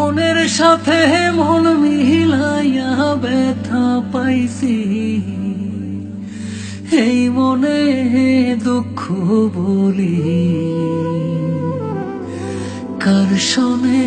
মনের সাথে মন মিলাইয়া ব্যথা পাইছি, এই মনে দুঃখ বলি কার শোনে।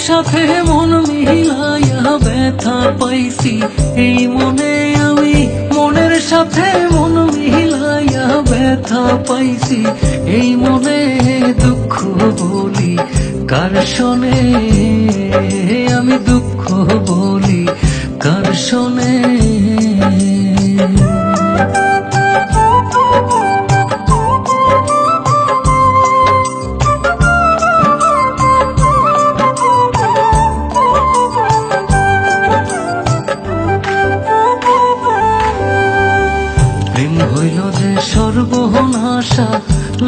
সাথে মন মিলাইয়া ব্যথা পাইছি, এই মনে আমি মনের সাথে মন মিলাইয়া ব্যথা পাইছি, এই মনে দুঃখ বলি কার শোনে, আমি দুঃখ বলি কার শোনে। হইল যে সর্বনাশা,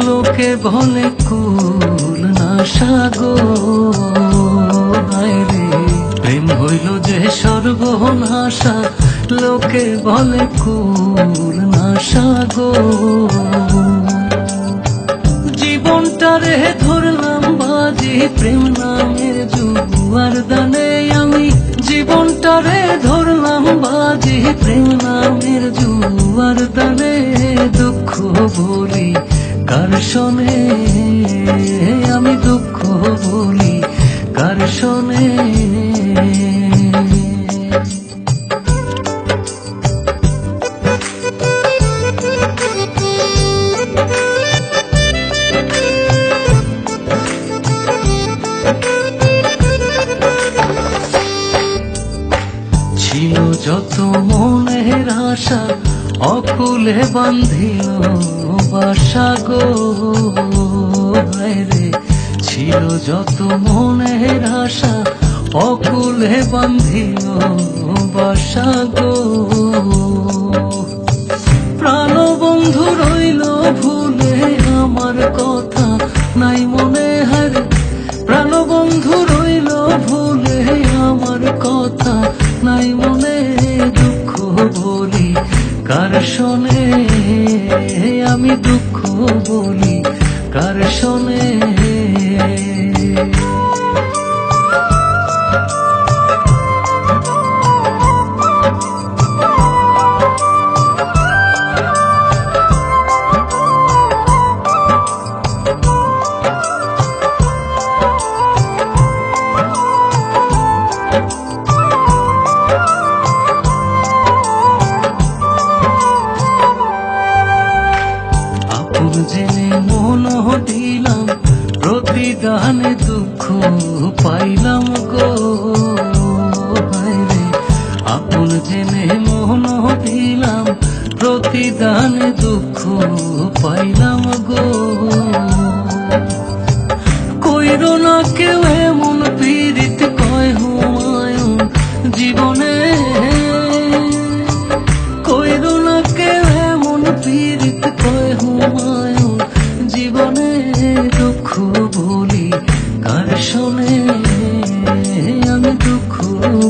লোকে বলে কুল নাশা গো, রে প্রেম হইল যে সর্বনাশা, লোকে বলে কুল নাশা গো। জীবনটারে ধরলাম বাজি প্রেম নামের জুয়ার দানে, আমি জীবনটারে ধরলাম বাজি প্রেম নামের জুয়ার দানে, দুঃখ বলি কার শোনে, আমি দুঃখ বলি কার শোনে। ছিল যত মনের আশা, অকুলে বান্ধিল বাসা গো, রে ছিল যত মনের আশা, অকুলে বান্ধিল বাসা গো। প্রাণ বন্ধু রইল ভুলে আমার কথা নাই মনে, হার প্রাণ বন্ধু রইল ভুলে আমার কথা নাই মনে, দুঃখ বলি কার শোনে, আমি দুঃখ বলি কার শোনে। জেনে মন দিলাম প্রতিদানে দুঃখ পাইলাম গো, রে আপন জেনে মন দিলাম প্রতিদানে দুঃখ পাইলাম গো। কইর না কেউ এমন পীড়িত কয় হুমায়ুন জীবনে, কইর না কেউ এমন পীড়িত কয় হুমায়ুন জীবনে, দুঃখ বলি কার শোনে, আমি দুঃখ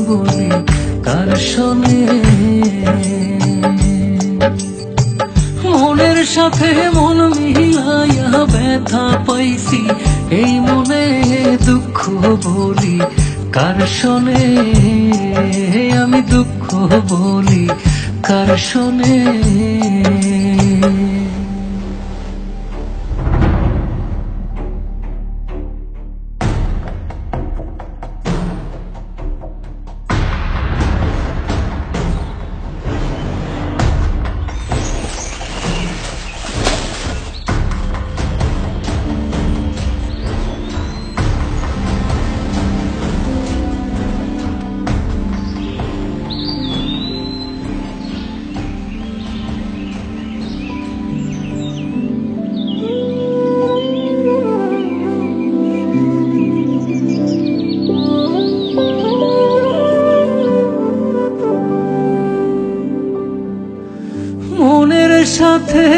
বলি কার শোনে। মনের সাথে মন মিলাইয়া ব্যথা পাইছি, এই মনে দুঃখ বলি কার শোনে, আমি দুঃখ বলি কার শোনে। সাথে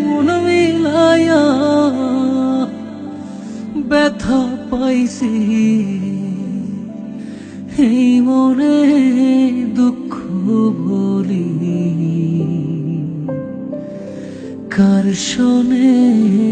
মন মিলায়া ব্যথা পাইছি, এই মনে দুঃখ বলি কার শোনে।